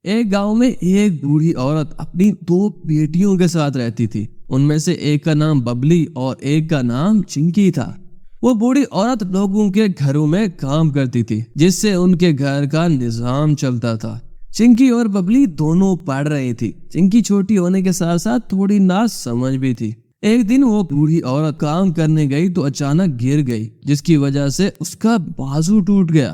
ایک گاؤں میں ایک بوڑھی عورت اپنی 2 بیٹیوں کے ساتھ رہتی تھی۔ ان میں سے ایک کا نام ببلی اور ایک کا نام چنکی تھا۔ وہ بوڑھی عورت لوگوں کے گھروں میں کام کرتی تھی، جس سے ان کے گھر کا نظام چلتا تھا۔ چنکی اور ببلی دونوں پڑھ رہی تھی۔ چنکی چھوٹی ہونے کے ساتھ ساتھ تھوڑی نا سمجھ بھی تھی۔ ایک دن وہ بوڑھی عورت کام کرنے گئی تو اچانک گر گئی، جس کی وجہ سے اس کا بازو ٹوٹ گیا۔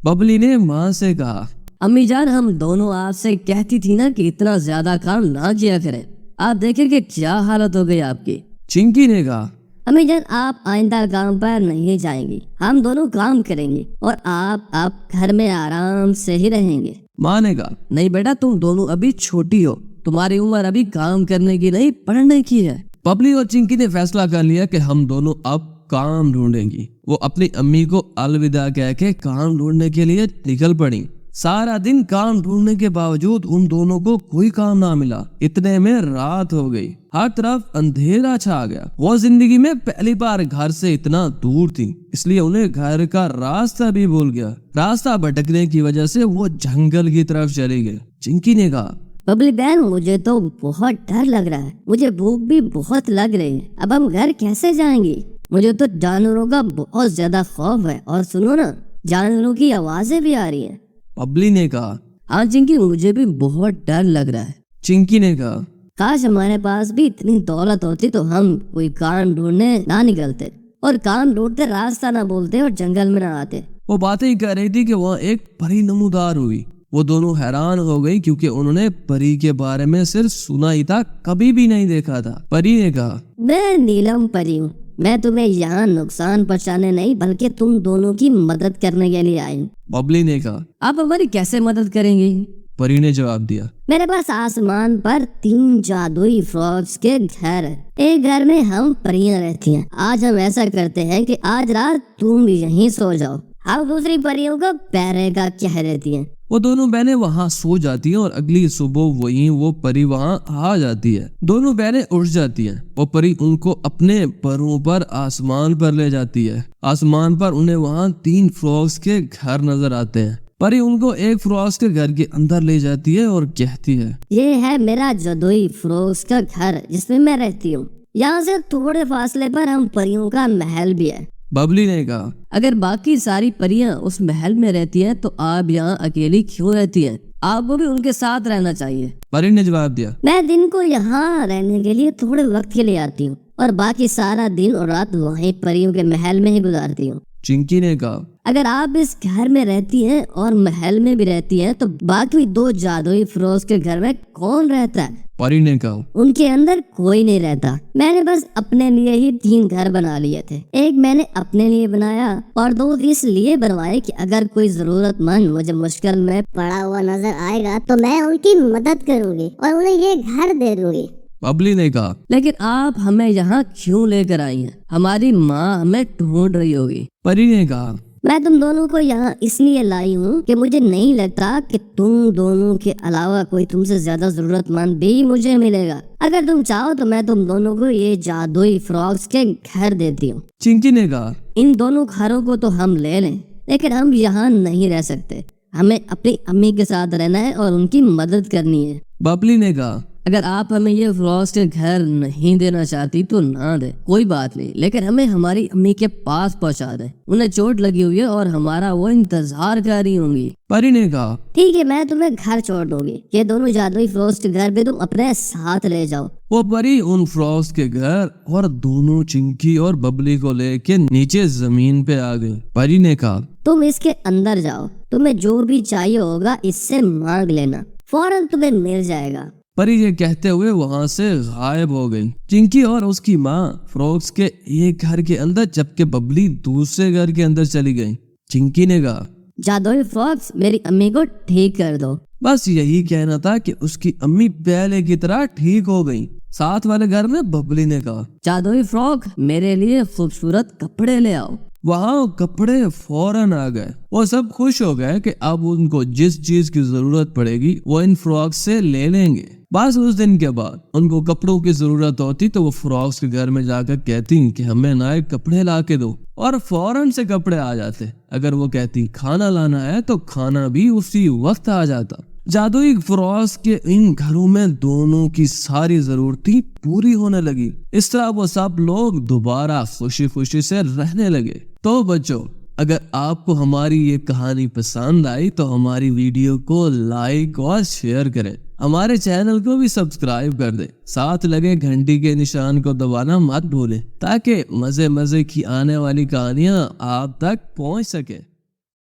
ببلی نے ماں سے کہا، امی جان، ہم دونوں آپ سے کہتی تھی نا کہ اتنا زیادہ کام نہ کیا کریں، آپ دیکھیں کہ کیا حالت ہو گئی آپ کی۔ چنکی نے کہا، امی جان، آپ آئندہ کام پر نہیں جائیں گی، ہم دونوں کام کریں گے اور آپ گھر میں آرام سے ہی رہیں گے۔ ماں نے کہا، نہیں بیٹا، تم دونوں ابھی چھوٹی ہو، تمہاری عمر ابھی کام کرنے کی نہیں، پڑھنے کی ہے۔ ببلی اور چنکی نے فیصلہ کر لیا کہ ہم دونوں اب کام ڈھونڈیں گی۔ وہ اپنی امی کو الوداع کہہ کے کام ڈھونڈنے کے لیے نکل پڑی۔ سارا دن کام ڈھونڈنے کے باوجود ان دونوں کو کوئی کام نہ ملا۔ اتنے میں رات ہو گئی، ہر طرف اندھیرا چھا گیا۔ وہ زندگی میں پہلی بار گھر سے اتنا دور تھی، اس لیے انہیں گھر کا راستہ بھی بھول گیا۔ راستہ بھٹکنے کی وجہ سے وہ جنگل کی طرف چلی گئی۔ چنکی نے کہا، ببلی بہن، مجھے تو بہت ڈر لگ رہا ہے، مجھے بھوک بھی بہت لگ رہی ہے، اب ہم گھر کیسے جائیں گے؟ مجھے تو جانوروں کا بہت زیادہ خوف ہے، اور سنو نا، جانوروں کی آوازیں بھی آ رہی ہیں۔ ببلی نے کہا، ہاں چنکی، مجھے بھی بہت ڈر لگ رہا ہے۔ چنکی نے کہا، کاش ہمارے پاس بھی اتنی دولت ہوتی تو ہم کوئی کام ڈھونڈنے نہ نکلتے، اور کام ڈھونڈتے راستہ نہ بولتے اور جنگل میں نہ آتے۔ وہ باتیں کر رہی تھی کہ وہاں ایک پری نمودار ہوئی۔ وہ دونوں حیران ہو گئی کیونکہ انہوں نے پری کے بارے میں صرف سنا ہی تھا، کبھی بھی نہیں دیکھا تھا۔ پری نے کہا، میں نیلم پری ہوں، میں تمہیں یہاں نقصان پہنچانے نہیں بلکہ تم دونوں کی مدد کرنے کے لیے آئی ہوں۔ ببلی نے کہا، آپ ہماری کیسے مدد کریں گی؟ پری نے جواب دیا، میرے پاس آسمان پر 3 جادوئی فراگز کے گھر ہیں۔ ایک گھر میں ہم پریاں رہتی ہیں۔ آج ہم ایسا کرتے ہیں کہ آج رات تم بھی یہیں سو جاؤ، ہم دوسری پریوں کو پہرے کا کہہ دیتی ہیں۔ وہ دونوں بہنیں وہاں سو جاتی ہیں اور اگلی صبح وہ پری وہاں آ جاتی ہے۔ دونوں بہنیں اٹھ جاتی ہیں۔ وہ پری ان کو اپنے پروں پر آسمان پر لے جاتی ہے۔ آسمان پر انہیں وہاں 3 فراگز کے گھر نظر آتے ہیں۔ پری ان کو ایک فراگز کے گھر کے اندر لے جاتی ہے اور کہتی ہے، یہ ہے میرا جادوئی فراگز کا گھر جس میں رہتی ہوں۔ یہاں سے تھوڑے فاصلے پر ہم پریوں کا محل بھی ہے۔ ببلی نے کہا، اگر باقی ساری پریاں اس محل میں رہتی ہیں تو آپ یہاں اکیلی کیوں رہتی ہیں؟ آپ کو بھی ان کے ساتھ رہنا چاہیے۔ پری نے جواب دیا، میں دن کو یہاں رہنے کے لیے تھوڑے وقت کے لیے آتی ہوں اور باقی سارا دن اور رات وہیں پریوں کے محل میں ہی گزارتی ہوں۔ چنکی نے کہا، اگر آپ اس گھر میں رہتی ہیں اور محل میں بھی رہتی ہیں تو باقی 2 جادوئی فراگز کے گھر میں کون رہتا ہے؟ پری نے کہا، ان کے اندر کوئی نہیں رہتا۔ میں نے بس اپنے لیے ہی 3 گھر بنا لیے تھے۔ ایک میں نے اپنے لیے بنایا اور 2 اس لیے بنوائے کہ اگر کوئی ضرورت مند مجھے مشکل میں پڑا ہوا نظر آئے گا تو میں ان کی مدد کروں گی اور انہیں یہ گھر دے دوں گی۔ ببلی نے کہا، لیکن آپ ہمیں یہاں کیوں لے کر آئی ہیں؟ ہماری ماں ہمیں ڈھونڈ رہی ہوگی۔ پری نے کہا، میں تم دونوں کو یہاں اس لیے لائی ہوں کہ مجھے نہیں لگتا کہ تم دونوں کے علاوہ کوئی تم سے زیادہ ضرورت مند بھی مجھے ملے گا۔ اگر تم چاہو تو میں تم دونوں کو یہ جادوئی فراگز کے گھر دیتی ہوں۔ چنکی نے کہا، ان دونوں گھروں کو تو ہم لے لیں، لیکن ہم یہاں نہیں رہ سکتے۔ ہمیں اپنی امی کے ساتھ رہنا ہے اور ان کی مدد کرنی ہے۔ ببلی نے کہا، اگر آپ ہمیں یہ فراگز کے گھر نہیں دینا چاہتی تو نہ دے، کوئی بات نہیں، لیکن ہمیں ہماری امی کے پاس پہنچا دے، انہیں چوٹ لگی ہوئی ہے اور ہمارا وہ انتظار کر رہی ہوں گی۔ پری نے کہا، ٹھیک ہے، میں تمہیں گھر چھوڑ دوں گی، یہ دونوں جادوئی فراگز کے گھر بھی تم اپنے ساتھ لے جاؤ۔ وہ پری ان فراگز کے گھر اور دونوں چنکی اور ببلی کو لے کے نیچے زمین پہ آ گئی۔ پری نے کہا، تم اس کے اندر جاؤ، تمہیں جو بھی چاہیے ہوگا اس سے مانگ لینا، فوراً تمہیں مل جائے گا۔ پری یہ کہتے ہوئے وہاں سے غائب ہو گئی۔ چنکی اور اس کی ماں فراگز کے ایک گھر کے اندر جبکہ ببلی دوسرے گھر کے اندر چلی گئی۔ چنکی نے کہا، جادوئی فراگز، میری امی کو ٹھیک کر دو۔ بس یہی کہنا تھا کہ اس کی امی پہلے کی طرح ٹھیک ہو گئی۔ ساتھ والے گھر میں ببلی نے کہا، جادوئی فراگ، میرے لیے خوبصورت کپڑے لے آؤ۔ وہاں کپڑے فوراً آ گئے۔ وہ سب خوش ہو گئے کہ اب ان کو جس چیز کی ضرورت پڑے گی وہ ان فراگز سے لے لیں گے۔ بس اس دن کے بعد ان کو کپڑوں کی ضرورت ہوتی تو وہ فراگز کے گھر میں جا کر کہتی کہ ہمیں نئے کپڑے لا کے دو، اور فوراً سے کپڑے آ جاتے۔ اگر وہ کہتی کھانا لانا ہے تو کھانا بھی اسی وقت آ جاتا۔ جادوئی فراس کے ان گھروں میں دونوں کی ساری ضرورتیں پوری ہونے لگی. اس طرح وہ سب لوگ دوبارہ خوشی خوشی سے رہنے لگے. تو بچوں، اگر آپ کو ہماری یہ کہانی پسند آئی تو ہماری ویڈیو کو لائک اور شیئر کریں. ہمارے چینل کو بھی سبسکرائب کر دیں. ساتھ لگے گھنٹی کے نشان کو دبانا مت بھولیں تاکہ مزے کی آنے والی کہانیاں آپ تک پہنچ سکے.